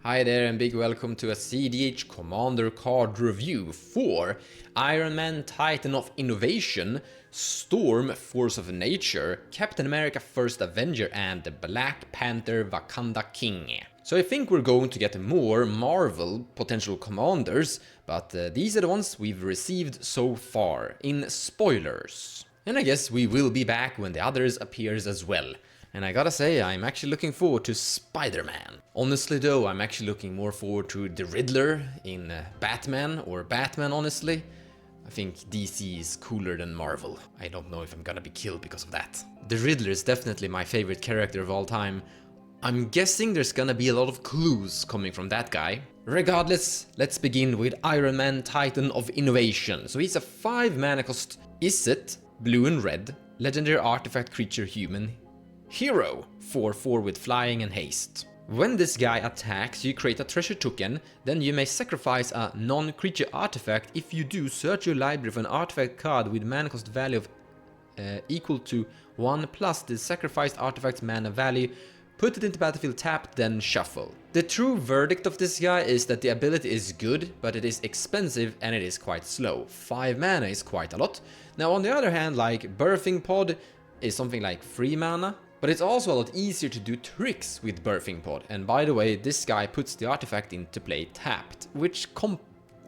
Hi there and big welcome to a cEDH Commander card review for Iron Man Titan of Innovation, Storm Force of Nature, Captain America First Avenger and the Black Panther Wakanda King. So I think we're going to get more Marvel potential commanders, but these are the ones we've received so far in spoilers. And I guess we will be back when the others appears as well. And I gotta say, I'm actually looking forward to Spider-Man. Honestly though, I'm actually looking more forward to the Riddler in Batman, or Batman honestly. I think DC is cooler than Marvel. I don't know if I'm gonna be killed because of that. The Riddler is definitely my favorite character of all time. I'm guessing there's gonna be a lot of clues coming from that guy. Regardless, let's begin with Iron Man Titan of Innovation. So he's a 5 mana cost, is it? Blue and red, legendary artifact creature human. Hero, 4/4 with flying and haste. When this guy attacks, you create a treasure token, then you may sacrifice a non-creature artifact. If you do, search your library for an artifact card with mana cost value of equal to 1 plus the sacrificed artifact's mana value. Put it into battlefield tapped, then shuffle. The true verdict of this guy is that the ability is good, but it is expensive and it is quite slow. 5 mana is quite a lot. Now on the other hand, like Birthing Pod is something like 3 mana. But it's also a lot easier to do tricks with Birthing Pod, and by the way, this guy puts the artifact into play tapped, which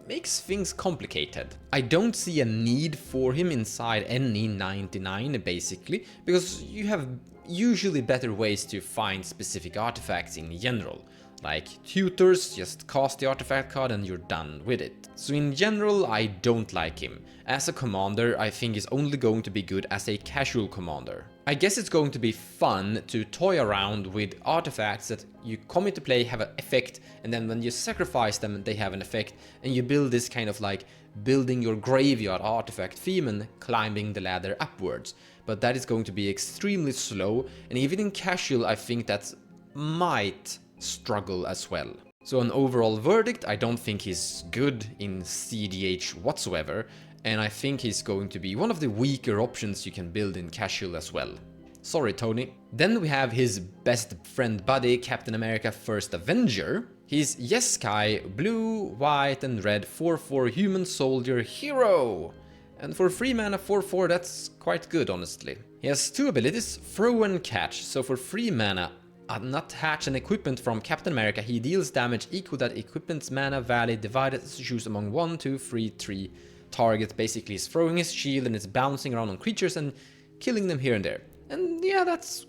makes things complicated. I don't see a need for him inside any 99 basically, because you have usually better ways to find specific artifacts in general. Like tutors, just cast the artifact card and you're done with it. So in general, I don't like him. As a commander, I think he's only going to be good as a casual commander. I guess it's going to be fun to toy around with artifacts that you come into play, have an effect, and then when you sacrifice them, they have an effect, and you build this kind of like building your graveyard artifact theme and climbing the ladder upwards. But that is going to be extremely slow, and even in casual, I think that might struggle as well. So an overall verdict, I don't think he's good in cEDH whatsoever, and I think he's going to be one of the weaker options you can build in casual as well. Sorry, Tony. Then we have his best friend buddy, Captain America First Avenger. He's Jeskai, blue, white and red 4/4 human soldier hero. And for 3 mana 4/4, that's quite good honestly. He has 2 abilities, throw and catch. So for 3 mana, unattach an equipment from Captain America, he deals damage equal to that equipment's mana value divided as you choose among 1, 2, 3 targets. Basically he's throwing his shield and it's bouncing around on creatures and killing them here and there. And yeah, that's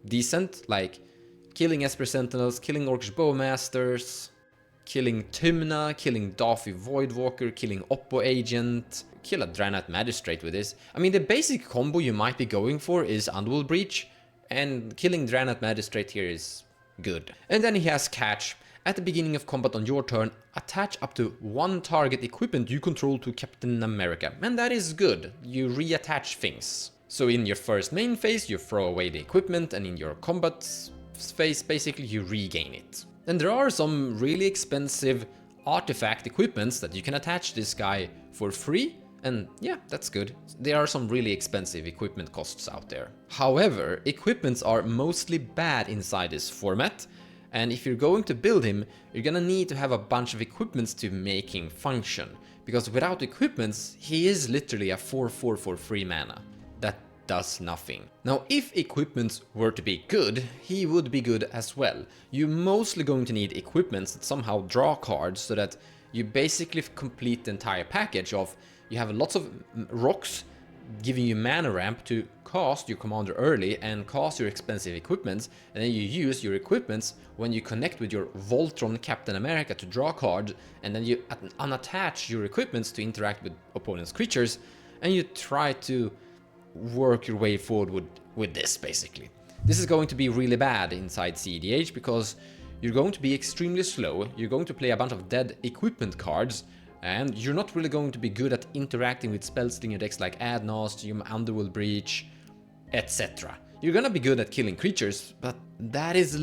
decent, like killing Esper Sentinels, killing Orcish Bowmasters, killing Tymna, killing Daffy Voidwalker, killing Oppo Agent, kill a Draenei Magistrate with this. I mean, the basic combo you might be going for is Underworld Breach, and killing Draenei Magistrate here is good. And then he has catch. At the beginning of combat on your turn, attach up to 1 target equipment you control to Captain America. And that is good. You reattach things. So in your first main phase, you throw away the equipment, and in your combat phase, basically, you regain it. And there are some really expensive artifact equipments that you can attach this guy for free. And yeah, that's good. There are some really expensive equipment costs out there. However, equipments are mostly bad inside this format. And if you're going to build him, you're gonna need to have a bunch of equipments to make him function. Because without equipments, he is literally a 4/4 for 3 mana. That does nothing. Now, if equipments were to be good, he would be good as well. You're mostly going to need equipments that somehow draw cards so that you basically complete the entire package of you have lots of rocks giving you mana ramp to cast your commander early and cast your expensive equipments, and then you use your equipments when you connect with your Voltron Captain America to draw cards, and then you unattach your equipments to interact with opponent's creatures, and you try to work your way forward with this basically. This is going to be really bad inside cEDH because you're going to be extremely slow, you're going to play a bunch of dead equipment cards, and you're not really going to be good at interacting with spells in your decks like Ad Nauseam, Underworld Breach, etc. You're gonna be good at killing creatures, but that is...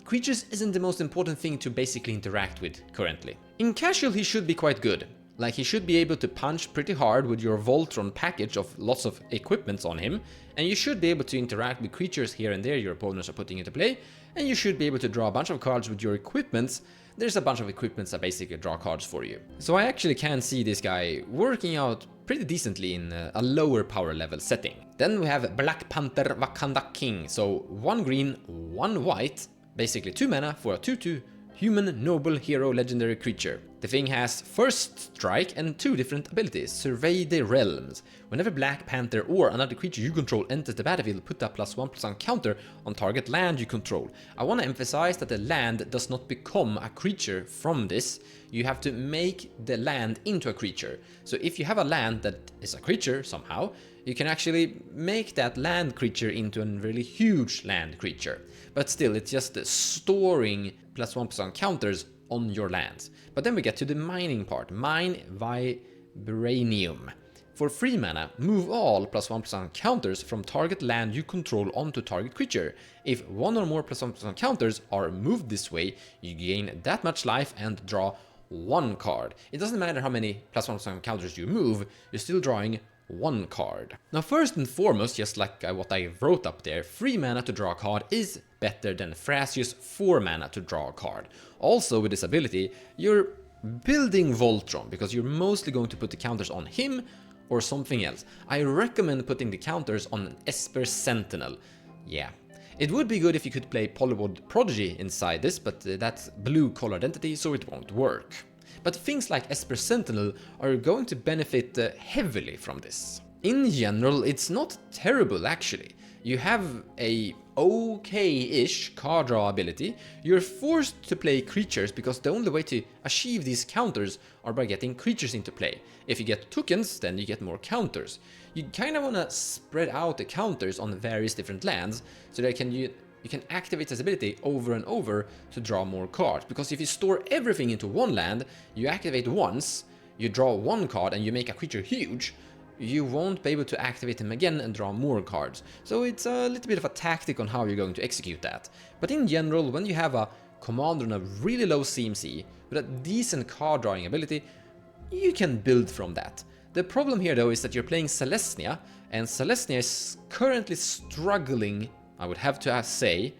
creatures isn't the most important thing to basically interact with currently. In casual he should be quite good. Like, he should be able to punch pretty hard with your Voltron package of lots of equipments on him, and you should be able to interact with creatures here and there your opponents are putting into play, and you should be able to draw a bunch of cards with your equipments. There's a bunch of equipments that basically draw cards for you. So I actually can see this guy working out pretty decently in a lower power level setting. Then we have Black Panther Wakanda King. So 1 green, 1 white, basically 2 mana for a 2/2 human noble hero legendary creature. The thing has first strike and 2 different abilities. Survey the realms. Whenever Black Panther or another creature you control enters the battlefield, put a +1/+1 counter on target land you control. I want to emphasize that the land does not become a creature from this. You have to make the land into a creature. So if you have a land that is a creature somehow, you can actually make that land creature into a really huge land creature. But still, it's just storing +1/+1 counters on your lands. But then we get to the mining part. Mine Vibranium. For 3 mana, move all +1/+1 counters from target land you control onto target creature. If 1 or more +1/+1 counters are moved this way, you gain that much life and draw 1 card. It doesn't matter how many +1/+1 counters you move, you're still drawing 1 card. Now, first and foremost, just like what I wrote up there, 3 mana to draw a card is better than Thrasius 4 mana to draw a card. Also, with this ability, you're building Voltron, because you're mostly going to put the counters on him or something else. I recommend putting the counters on an Esper Sentinel. Yeah. It would be good if you could play Polywod Prodigy inside this, but that's blue colored entity, so it won't work. But things like Esper Sentinel are going to benefit heavily from this. In general, it's not terrible actually. You have a okay-ish card draw ability. You're forced to play creatures because the only way to achieve these counters are by getting creatures into play. If you get tokens, then you get more counters. You kind of want to spread out the counters on various different lands so that you can activate this ability over and over to draw more cards. Because if you store everything into one land, you activate once, you draw 1 card and you make a creature huge, you won't be able to activate him again and draw more cards. So it's a little bit of a tactic on how you're going to execute that. But in general, when you have a commander on a really low CMC with a decent card drawing ability, you can build from that. The problem here though is that you're playing Celestia, and Celestia is currently struggling, I would have to say,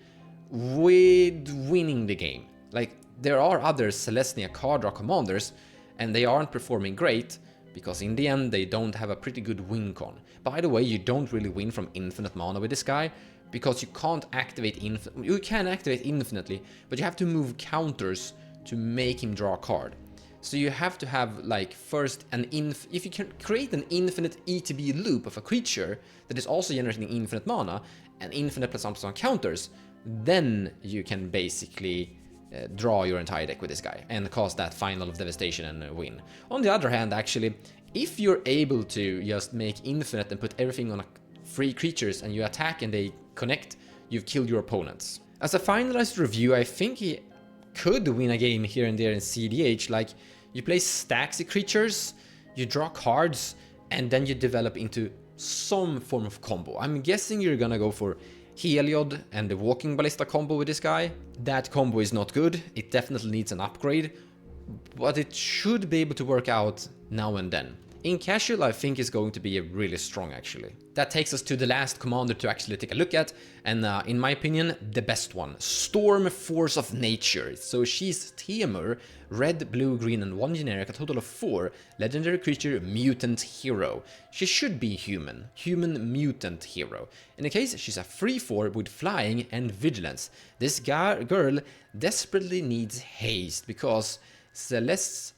with winning the game. Like, there are other Celestia card draw commanders, and they aren't performing great, because in the end they don't have a pretty good win con. By the way, you don't really win from infinite mana with this guy, because you can't activate you can activate infinitely, but you have to move counters to make him draw a card. So you have to have, like, first if you can create an infinite ETB loop of a creature that is also generating infinite mana and infinite +1/+1 counters, then you can basically draw your entire deck with this guy and cause that final of devastation and win. On the other hand, actually, if you're able to just make infinite and put everything on 3 creatures and you attack and they connect, you've killed your opponents. As a finalized review, I think he could win a game here and there in cEDH. Like, you play stacks of creatures, you draw cards, and then you develop into some form of combo. I'm guessing you're gonna go for Heliod and the Walking Ballista combo with this guy. That combo is not good, it definitely needs an upgrade, but it should be able to work out now and then. In casual, I think is going to be really strong actually. That takes us to the last commander to actually take a look at, and in my opinion, the best one. Storm Force of Nature. So she's Temur, red, blue, green, and 1 generic, a total of 4, legendary creature, mutant hero. She should be human mutant hero. In the case, she's a 3/4 with flying and vigilance. This girl desperately needs haste because Celeste's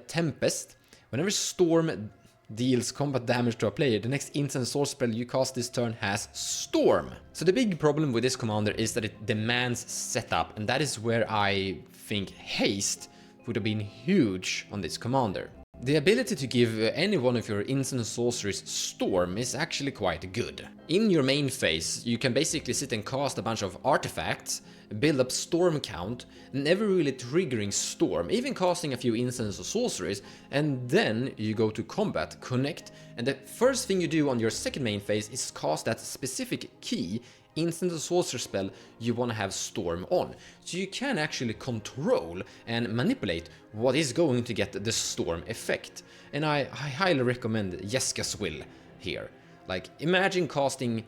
Tempest, whenever Storm deals combat damage to a player, the next instant source spell you cast this turn has Storm. So the big problem with this commander is that it demands setup, and that is where I think haste would have been huge on this commander. The ability to give any one of your instant sorceries Storm is actually quite good. In your main phase, you can basically sit and cast a bunch of artifacts, build up Storm count, never really triggering Storm, even casting a few instants or sorceries, and then you go to combat, connect, and the first thing you do on your second main phase is cast that specific key instant or sorcerer spell you want to have Storm on. So you can actually control and manipulate what is going to get the Storm effect. And I highly recommend Jeska's Will here. Like, imagine casting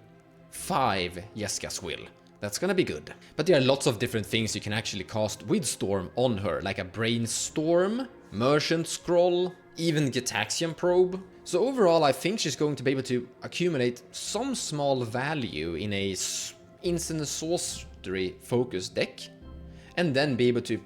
5 Jeska's Will. That's gonna be good. But there are lots of different things you can actually cast with Storm on her, like a Brainstorm, Merchant Scroll, even Gitaxian Probe. So overall, I think she's going to be able to accumulate some small value in a instant sorcery focused deck, and then be able to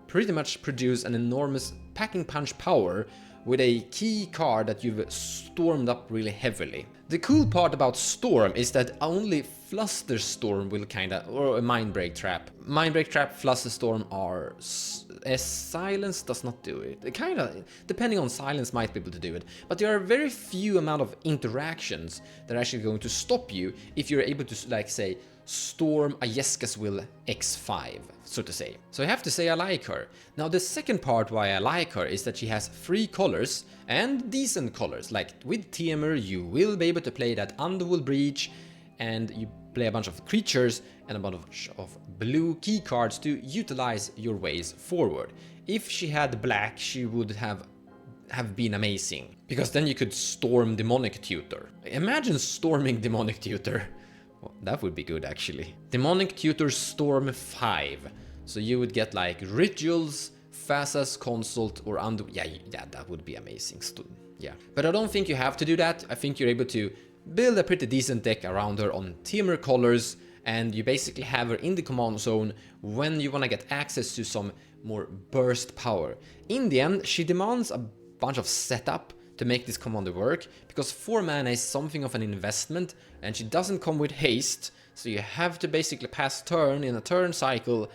pretty much produce an enormous packing punch power with a key card that you've stormed up really heavily. The cool part about Storm is that only Flusterstorm will kinda, or a Mindbreak Trap. Mindbreak Trap, Flusterstorm are, Silence does not do it. It kinda, depending on Silence, might be able to do it. But there are very few amount of interactions that are actually going to stop you if you're able to, like, say, storm a Jeska's Will X5, so to say. So I have to say I like her. Now the second part why I like her is that she has 3 colors, and decent colors. Like with Temur you will be able to play that Underworld Breach, and you play a bunch of creatures and a bunch of blue key cards to utilize your ways forward. If she had black, she would have been amazing, because then you could storm Demonic Tutor. Imagine storming Demonic Tutor. Well, that would be good actually. Demonic Tutor Storm 5. So you would get like Rituals, Fasa's Consult, or yeah, that would be amazing. Yeah. But I don't think you have to do that. I think you're able to build a pretty decent deck around her on Temur colors, and you basically have her in the command zone when you want to get access to some more burst power. In the end, she demands a bunch of setup to make this commander work, because 4 mana is something of an investment, and she doesn't come with haste, so you have to basically pass turn in a turn cycle,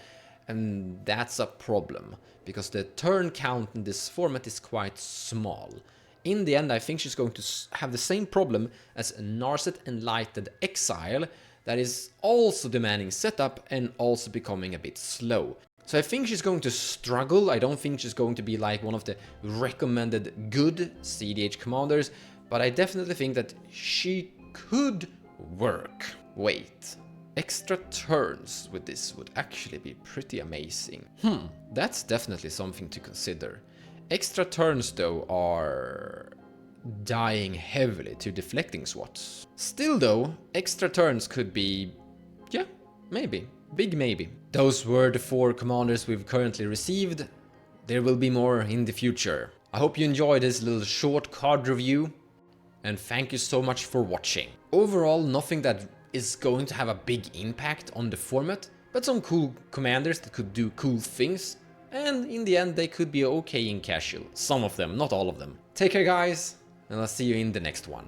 and that's a problem, because the turn count in this format is quite small. In the end, I think she's going to have the same problem as Narset Enlightened Exile, that is also demanding setup and also becoming a bit slow. So I think she's going to struggle. I don't think she's going to be like one of the recommended good cEDH commanders, but I definitely think that she could work. Wait, extra turns with this would actually be pretty amazing. That's definitely something to consider. Extra turns though are dying heavily to deflecting swats. Still though, extra turns could be, yeah, maybe. Big maybe. Those were the 4 commanders we've currently received. There will be more in the future. I hope you enjoyed this little short card review, and thank you so much for watching. Overall, nothing that is going to have a big impact on the format, but some cool commanders that could do cool things, and in the end they could be okay in casual. Some of them, not all of them. Take care guys, and I'll see you in the next one.